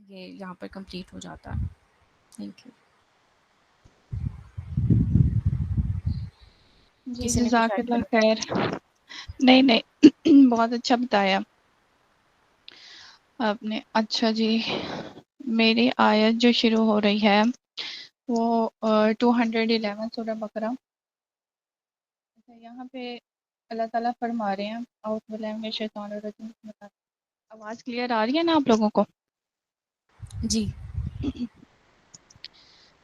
یہ یہاں پر کمپلیٹ ہو جاتا ہے. Thank you. جی کسی نے کچھ جزاک ایڈ اللہ کرنا؟ خیر. نہیں نہیں بہت اچھا بتایا آپ نے. اچھا جی، میری آیت جو شروع ہو رہی ہے وہ 211 سورہ بقرہ. یہاں پہ اللہ تعالیٰ فرما رہے ہیں اعوذ باللہ من الشیطان الرجیم. آواز کلیئر آ رہی ہے نا آپ لوگوں کو؟ جی.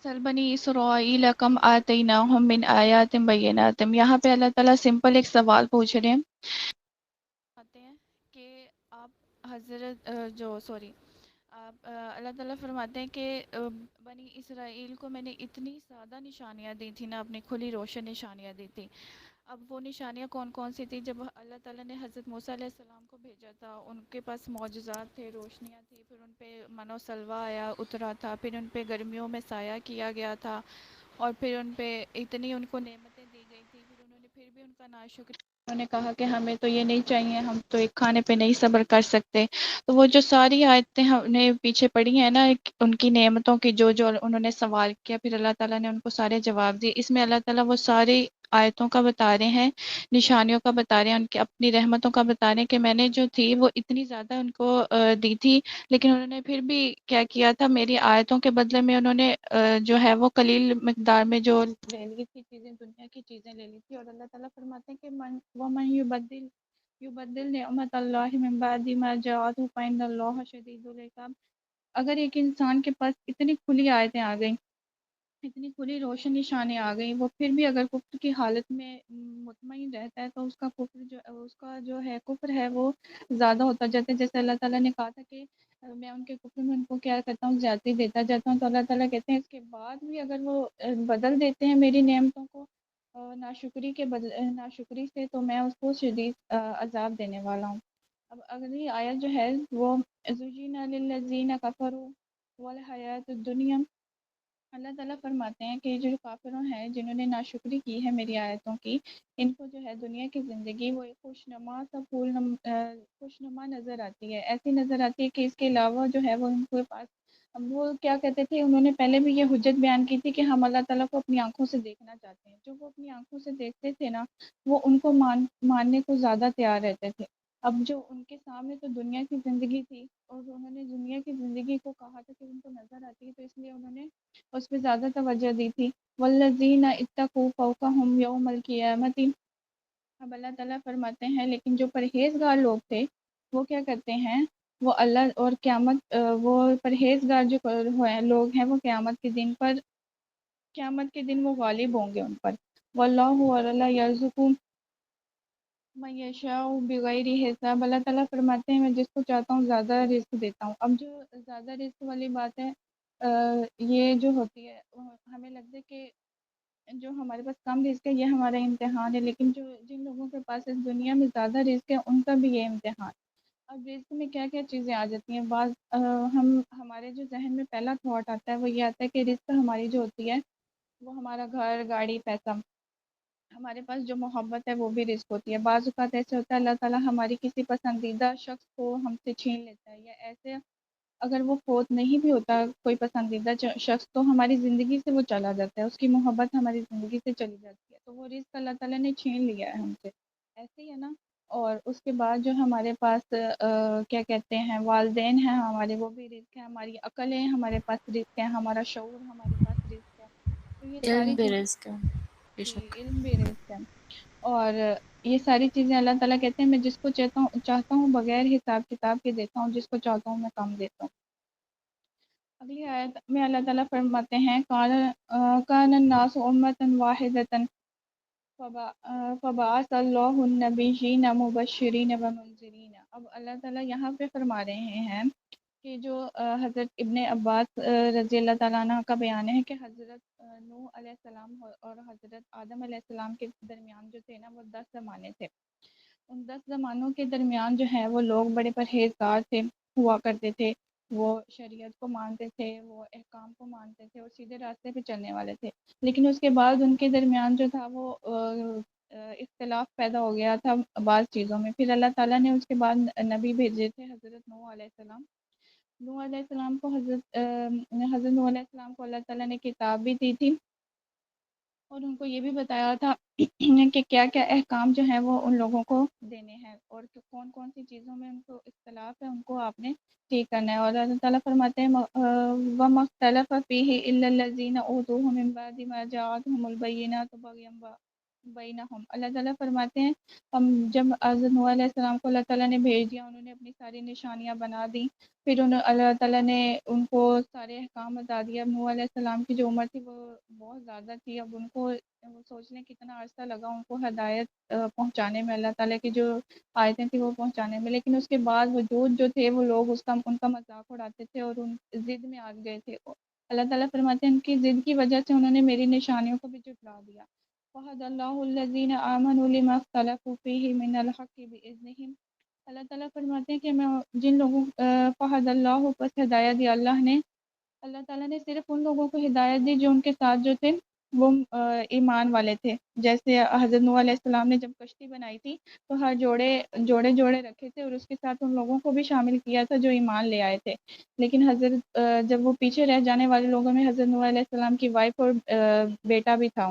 سل بنی اسرائیل کم آتیناہم من آیات بینات. یہاں پہ اللہ تعالیٰ سمپل ایک سوال پوچھ رہے ہیں آتے ہیں کہ آپ حضرت جو سوری آپ اللہ تعالیٰ فرماتے ہیں کہ بنی اسرائیل کو میں نے اتنی سادہ نشانیاں دی تھی نا، اپنی کھلی روشن نشانیاں دی تھی. اب وہ نشانیاں کون کون سی تھی؟ جب اللہ تعالیٰ نے حضرت موسیٰ علیہ السلام کو بھیجا تھا، ان کے پاس معجزات تھے، روشنیاں تھی، پھر ان پہ من و سلویٰ آیا اترا تھا، پھر ان پہ گرمیوں میں سایہ کیا گیا تھا، اور پھر ان پہ اتنی ان کو نعمتیں دی گئی تھی. پھر انہوں نے پھر بھی ان کا ناشکر، انہوں نے کہا کہ ہمیں تو یہ نہیں چاہیے، ہم تو ایک کھانے پہ نہیں صبر کر سکتے. تو وہ جو ساری آیتیں ہم نے پیچھے پڑھی ہیں نا ان کی نعمتوں کی، جو جو انہوں نے سوال کیا، پھر اللہ تعالیٰ نے ان کو سارے جواب دیے. اس میں اللہ تعالیٰ وہ ساری آیتوں کا بتا رہے ہیں، نشانیوں کا بتا رہے ہیں، ان کی اپنی رحمتوں کا بتا رہے ہیں کہ میں نے جو تھی وہ اتنی زیادہ ان کو دی تھی، لیکن انہوں نے پھر بھی کیا کیا تھا، میری آیتوں کے بدلے میں انہوں نے جو ہے وہ قلیل مقدار میں جو لے لی تھی چیزیں، دنیا کی چیزیں لے لی تھی. اور اللہ تعالیٰ فرماتے ہیں کہ وَمَن يُبَدِّلْ نِعْمَتَ اللَّهِ مِن بَعْدِ مَا جَاءَتْهُ فَإِنَّ اللَّهَ شَدِيدُ الْعِقَابِ. اگر ایک انسان کے پاس اتنی کھلی آیتیں آ گئیں، اتنی کھلی روشن نشانیں آ گئیں، وہ پھر بھی اگر کفر کی حالت میں مطمئن رہتا ہے تو اس کا کفر اس کا جو ہے کفر ہے وہ زیادہ ہوتا جاتا ہے. جیسے اللہ تعالیٰ نے کہا تھا کہ میں ان کے کفر میں ان کو کیا کرتا ہوں، زیادتی دیتا جاتا ہوں. تو اللہ تعالیٰ کہتے ہیں اس کے بعد بھی اگر وہ بدل دیتے ہیں میری نعمتوں کو ناشکری سے، تو میں اس کو شدید عذاب دینے والا ہوں. اب اگلی آیت جو ہے وہ زُيِّنَ لِلَّذِينَ كَفَرُوا وَالْحَيَاةُ الدُّنْيَا. اللہ تعالیٰ فرماتے ہیں کہ جو کافروں ہیں جنہوں نے ناشکری کی ہے میری آیتوں کی، ان کو جو ہے دنیا کی زندگی وہ ایک خوشنما نظر آتی ہے، ایسی نظر آتی ہے کہ اس کے علاوہ جو ہے وہ ان کے پاس، اب وہ کیا کہتے تھے، انہوں نے پہلے بھی یہ حجت بیان کی تھی کہ ہم اللہ تعالیٰ کو اپنی آنکھوں سے دیکھنا چاہتے ہیں. جو وہ اپنی آنکھوں سے دیکھتے تھے نا، وہ ان کو ماننے کو زیادہ تیار رہتے تھے. اب جو ان کے سامنے تو دنیا کی زندگی تھی، اور انہوں نے دنیا کی زندگی کو کہا تھا کہ ان کو نظر آتی ہے، تو اس لیے انہوں نے اس پہ زیادہ توجہ دی تھی. وَالَّذِينَ اتَّقُوا فَوْقَهُمْ يَوْمَ الْقِيَامَةِ. اب اللہ تعالیٰ فرماتے ہیں لیکن جو پرہیزگار لوگ تھے وہ کیا کرتے ہیں، وہ اللہ اور قیامت، وہ پرہیزگار جو لوگ ہیں وہ قیامت کے دن وہ غالب ہوں گے ان پر. وَاللَّهُ وَلَا يَرْزُقُ مَن يَشَاءُ بِغَيْرِ حساب. اللہ تعالیٰ فرماتے ہیں میں جس کو چاہتا ہوں زیادہ رزق دیتا ہوں. اب جو زیادہ رزق والی بات ہے، یہ جو ہوتی ہے ہمیں لگتا ہے کہ جو ہمارے پاس کم رزق ہے یہ ہمارا امتحان ہے، لیکن جن لوگوں کے پاس اس دنیا میں زیادہ رزق ہے ان کا بھی یہ امتحان. اب رزق میں کیا کیا چیزیں آ جاتی ہیں، ہمارے جو ذہن میں پہلا تھاٹ آتا ہے وہ یہ آتا ہے کہ رزق ہماری جو ہوتی ہے وہ ہمارا گھر، گاڑی، پیسہ، ہمارے پاس جو محبت ہے وہ بھی رزق ہوتی ہے. بعض اوقات ایسے ہوتا ہے اللہ تعالیٰ ہماری کسی پسندیدہ شخص کو ہم سے چھین لیتا ہے، یا ایسے اگر وہ فوت نہیں بھی ہوتا کوئی پسندیدہ شخص تو ہماری زندگی سے وہ چلا جاتا ہے، اس کی محبت ہماری زندگی سے چلی جاتی ہے، تو وہ رزق اللہ تعالیٰ نے چھین لیا ہے ہم سے. ایسے ہی ہے نا. اور اس کے بعد جو ہمارے پاس کیا کہتے ہیں والدین ہیں ہمارے، وہ بھی رزق ہے. ہماری عقلیں ہمارے پاس رزق ہے، ہمارا شعور ہمارے پاس رزق ہے. تو یہ علم ساری بھی چیزیں، رزق ہے، بے جی شک. علم بھی رزق ہے. اور یہ ساری چیزیں اللہ تعالیٰ کہتے ہیں میں جس کو چاہتا ہوں بغیر حساب کتاب کے دیتا ہوں، جس کو چاہتا ہوں میں کم دیتا ہوں. اگلی آیت میں اللہ تعالیٰ فرماتے ہیں کان الناس امۃ واحدۃ فبعث اللہ النبیین مبشرین ومنذرین. اب اللہ تعالیٰ یہاں پہ فرما رہے ہیں کہ جو حضرت ابن عباس رضی اللہ تعالیٰ عنہ کا بیان ہے کہ حضرت نوح علیہ السلام اور حضرت آدم علیہ السلام کے درمیان جو تھے نا وہ 10 زمانے تھے. ان 10 زمانوں کے درمیان جو ہے وہ لوگ بڑے پرہیزگار تھے، ہوا کرتے تھے، وہ شریعت کو مانتے تھے، وہ احکام کو مانتے تھے اور سیدھے راستے پہ چلنے والے تھے. لیکن اس کے بعد ان کے درمیان جو تھا وہ اختلاف پیدا ہو گیا تھا بعض چیزوں میں. پھر اللہ تعالیٰ نے اس کے بعد نبی بھیجے تھے حضرت نوح علیہ السلام. نوح علیہ السلام کو حضرت نوح علیہ السلام کو اللہ تعالیٰ نے کتاب بھی دی تھی، اور ان کو یہ بھی بتایا تھا کہ کیا کیا احکام جو ہیں وہ ان لوگوں کو دینے ہیں، اور کہ کون کون سی چیزوں میں ان کو اختلاف ہے ان کو آپ نے ٹھیک کرنا ہے۔ اور اللہ تعالیٰ فرماتے ہیں وَمَا اخْتَلَفَ فِيهِ إِلَّا الَّذِينَ أُوتُوهُ مِن بَعْدِ مَا جَاءَتْهُمُ الْبَيِّنَاتُ بَغْيًا بینہم۔ اللہ تعالیٰ فرماتے ہیں ہم جب حضرت نوح علیہ السلام کو اللہ تعالیٰ نے بھیج دیا، انہوں نے اپنی ساری نشانیاں بنا دی، پھر اللہ تعالیٰ نے ان کو سارے احکام بتا دیا۔ اب نوح علیہ السلام کی جو عمر تھی وہ بہت زیادہ تھی، اب ان کو وہ سوچ لیں کتنا عرصہ لگا ان کو ہدایت پہنچانے میں، اللہ تعالیٰ کی جو آیتیں تھیں وہ پہنچانے میں، لیکن اس کے بعد وجود جو تھے وہ لوگ ان کا مذاق اڑاتے تھے اور ان ضد میں آ گئے تھے۔ اللہ تعالیٰ فرماتے ہیں ان کی ضد کی وجہ سے انہوں نے میری نشانیوں کو بھی جھٹلا دیا۔ وَهَدَى اللَّهُ الَّذِينَ آمَنُوا لِمَا اخْتَلَفُوا فِيهِ مِنَ الْحَقِّ بِإِذْنِهِ۔ اللہ تعالیٰ فرماتے ہیں کہ میں جن لوگوں فَهَدَى اللَّهُ پس ہدایت دی اللہ نے، اللہ تعالیٰ نے صرف ان لوگوں کو ہدایت دی جو ان کے ساتھ جو تھے وہ ایمان والے تھے۔ جیسے حضرت نوح علیہ السلام نے جب کشتی بنائی تھی تو ہر جوڑے رکھے تھے اور اس کے ساتھ ان لوگوں کو بھی شامل کیا تھا جو ایمان لے آئے تھے، لیکن حضرت جب وہ پیچھے رہ جانے والے لوگوں میں حضرت نوح علیہ السلام کی وائف اور بیٹا بھی تھا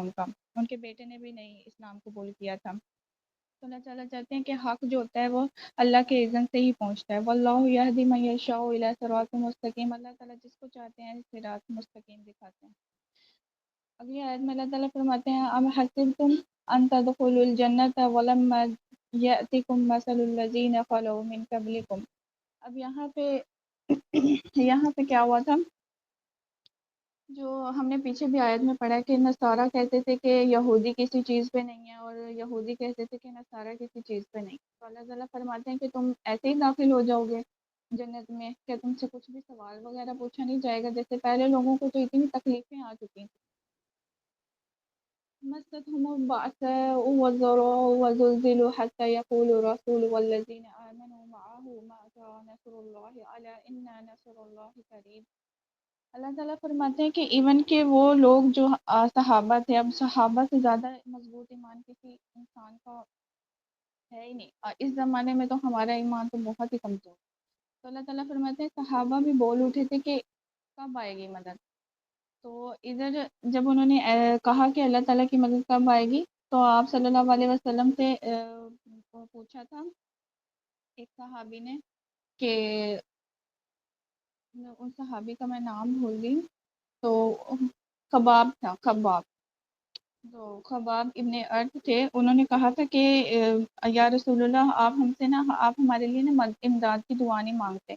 ان کے بیٹے نے بھی نہیں اسلام قبول کیا تھا۔ تو اللہ تعالیٰ چاہتے ہیں کہ حق جو ہوتا ہے وہ اللہ کے اذن سے ہی پہنچتا ہے۔ واللہ یہدی من یشاء الی صراط مستقیم، اللہ تعالیٰ جس کو چاہتے ہیں صراط مستقیم دکھاتے ہیں۔ اگلی آیت میں اللہ تعالیٰ فرماتے ہیں ام حسبتم ان تدخلوا الجنۃ ولما یأتکم مثل الذین خلوا من قبلکم۔ اب یہاں پہ کیا ہوا تھا، جو ہم نے پیچھے بھی آیت میں پڑھا کہ نصارہ کہتے تھے کہ یہودی کسی چیز پہ نہیں ہے، اور یہودی کہتے تھے کہ نصارہ کسی چیز پہ نہیں۔ تو اللہ تعالیٰ فرماتے ہیں کہ تم ایسے ہی داخل ہو جاؤ گے جنت میں، کہ تم سے کچھ بھی سوال وغیرہ پوچھا نہیں جائے گا، جیسے پہلے لوگوں کو تو اتنی تکلیفیں آ چکی ہیں۔ مستهم البأساء والضراء وزلزلوا حتى يقول الرسول والذين آمنوا معه متى نصر الله ألا إن نصر الله قريب۔ اللہ تعالیٰ فرماتے ہیں کہ ایون کہ وہ لوگ جو صحابہ تھے، اب صحابہ سے زیادہ مضبوط ایمان کسی انسان کا ہے ہی نہیں، اس زمانے میں تو ہمارا ایمان تو بہت ہی کمزور۔ تو اللہ تعالیٰ فرماتے ہیں صحابہ بھی بول اٹھے تھے کہ کب آئے گی مدد۔ تو ادھر جب انہوں نے کہا کہ اللہ تعالیٰ کی مدد کب آئے گی، تو آپ صلی اللہ علیہ وسلم سے پوچھا تھا ایک صحابی نے کہ ان صحابی کا میں نام بھول گئی، تو خباب تھا، خباب، تو خباب ابن ارد تھے، انہوں نے کہا تھا کہ یا رسول اللہ آپ ہم سے نا، آپ ہمارے لیے نا امداد کی دعا نہیں مانگتے۔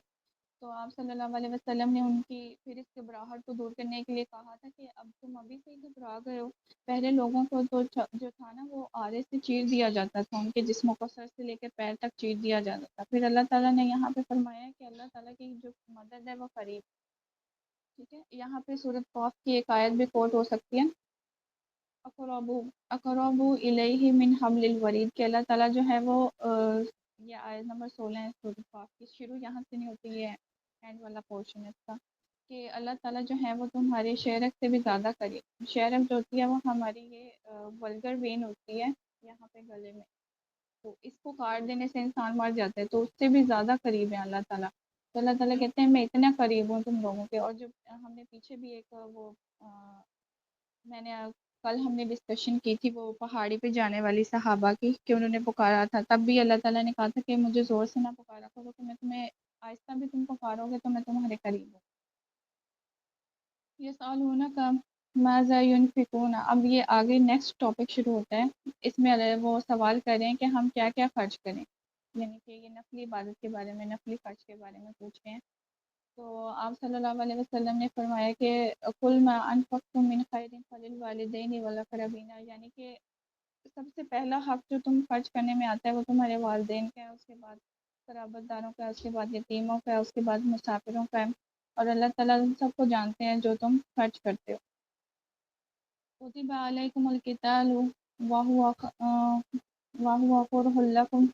تو آپ صلی اللہ علیہ وسلم نے ان کی پھر اس گھبراہٹ کو دور کرنے کے لیے کہا تھا کہ اب تم ابھی سے گھبرا گئے ہو، پہلے لوگوں کو جو تھا نا وہ آرے سے چیر دیا جاتا تھا، ان کے جسموں کو سر سے لے کے پیر تک چیر دیا جاتا تھا۔ پھر اللہ تعالیٰ نے یہاں پہ فرمایا کہ اللہ تعالیٰ کی جو مدد ہے وہ قریب، ٹھیک ہے۔ یہاں پہ سورۃ قاف کی ایک آیت بھی کوٹ ہو سکتی ہے، اقربوا الیہ من حبل الورید، کہ اللہ تعالیٰ جو ہے وہ یہ آیت نمبر 16 ہے سورۃ قاف کی، شروع یہاں سے نہیں ہوتی، یہ اینڈ والا پورشن ہے اس کا، کہ اللہ تعالیٰ جو ہے وہ تمہارے شہرک سے بھی زیادہ قریب۔ شہرک جو ہوتی ہے وہ ہماری یہ ولگر وین ہوتی ہے یہاں پہ گلے میں، تو اس کو کاٹ دینے سے انسان مر جاتا ہے، تو اس سے بھی زیادہ قریب ہے اللہ تعالیٰ۔ تو اللہ تعالیٰ کہتے ہیں میں اتنا قریب ہوں تم لوگوں کے۔ اور جو ہم نے پیچھے بھی ایک وہ میں نے کل ہم نے ڈسکشن کی تھی وہ پہاڑی پہ جانے والی صحابہ کی، کہ انہوں نے پکارا تھا، تب بھی اللہ تعالیٰ نے کہا تھا کہ مجھے زور سے نہ پکارا کرو، کہ میں تمہیں آہستہ بھی تم پکارو گے تو میں تمہارے قریب ہوں۔ یسألونک ماذا ينفقون، اب یہ آگے نیکسٹ ٹاپک شروع ہوتا ہے، اس میں وہ سوال کر رہے ہیں کہ ہم کیا کیا خرچ کریں، یعنی کہ یہ نفلی عبادت کے بارے میں، نفلی خرچ کے بارے میں پوچھ رہے ہیں۔ تو آپ صلی اللہ علیہ وسلم نے فرمایا کہ قل ما انفقتم من خیر فللوالدین والاقربین، یعنی کہ سب سے پہلا حق جو تم خرچ کرنے میں آتا ہے وہ تمہارے والدین کا ہے، اس کے بعد قرابت داروں کا ہے، اس کے بعد یتیموں کا ہے، اس کے بعد مسافروں کا ہے، اور اللہ تعالیٰ ان سب کو جانتے ہیں جو تم خرچ کرتے ہو۔ کتب علیکم القتال وهو کرہ لکم،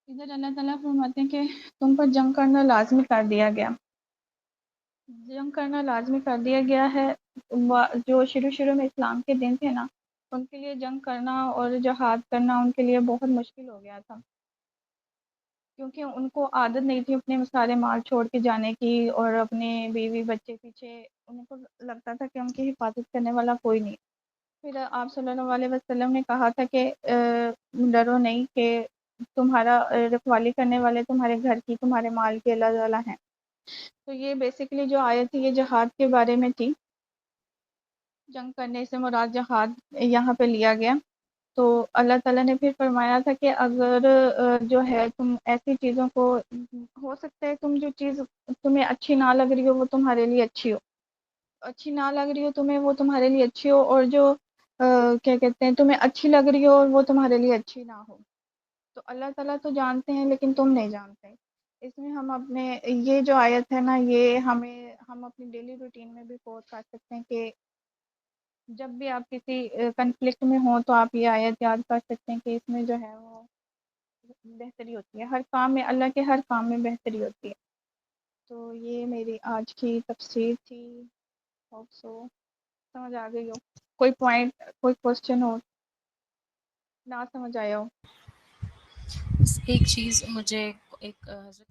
ادھر اللہ تعالیٰ فرماتے ہیں کہ تم پر جنگ کرنا لازمی کر دیا گیا، جنگ کرنا لازمی کر دیا گیا ہے۔ جو شروع میں اسلام کے دن تھے نا، ان کے لیے جنگ کرنا اور جہاد کرنا ان کے لیے بہت مشکل ہو گیا تھا، کیونکہ ان کو عادت نہیں تھی اپنے سارے مال چھوڑ کے جانے کی، اور اپنے بیوی بچے پیچھے، ان کو لگتا تھا کہ ان کی حفاظت کرنے والا کوئی نہیں۔ پھر آپ صلی اللہ علیہ وسلم نے کہا تھا کہ ڈرو نہیں، کہ تمہارا رکھوالی کرنے والے تمہارے گھر کی، تمہارے مال کے اللہ تعالیٰ ہیں۔ تو یہ بیسیکلی جو آیت تھی یہ جہاد کے بارے میں تھی، جنگ کرنے سے مراد جہاد یہاں پہ لیا گیا۔ تو اللہ تعالیٰ نے پھر فرمایا تھا کہ اگر جو ہے تم ایسی چیزوں کو، ہو سکتا ہے تم جو چیز تمہیں اچھی نہ لگ رہی ہو وہ تمہارے لیے اچھی ہو، اچھی نہ لگ رہی ہو تمہیں وہ تمہارے لیے اچھی ہو، اور جو کیا کہتے ہیں تمہیں اچھی لگ رہی ہو اور وہ تمہارے لیے اچھی نہ ہو۔ تو اللہ تعالیٰ تو جانتے ہیں لیکن تم نہیں جانتے۔ اس میں ہم اپنے، یہ جو آیت ہے نا، یہ ہم اپنی ڈیلی روٹین میں بھی فوت کر سکتے ہیں کہ جب بھی آپ کسی کنفلکٹ میں ہوں تو آپ یہ آیت یاد کر سکتے ہیں کہ اس میں جو ہے وہ بہتری ہوتی ہے، ہر کام میں، اللہ کے ہر کام میں بہتری ہوتی ہے۔ تو یہ میری آج کی تفسیر تھی، ہوپ سو سمجھ آ گئی ہو، کوئی پوائنٹ، کوئی کوشچن ہو نہ سمجھ آیا ہو۔ ایک چیز مجھے، ایک حضرت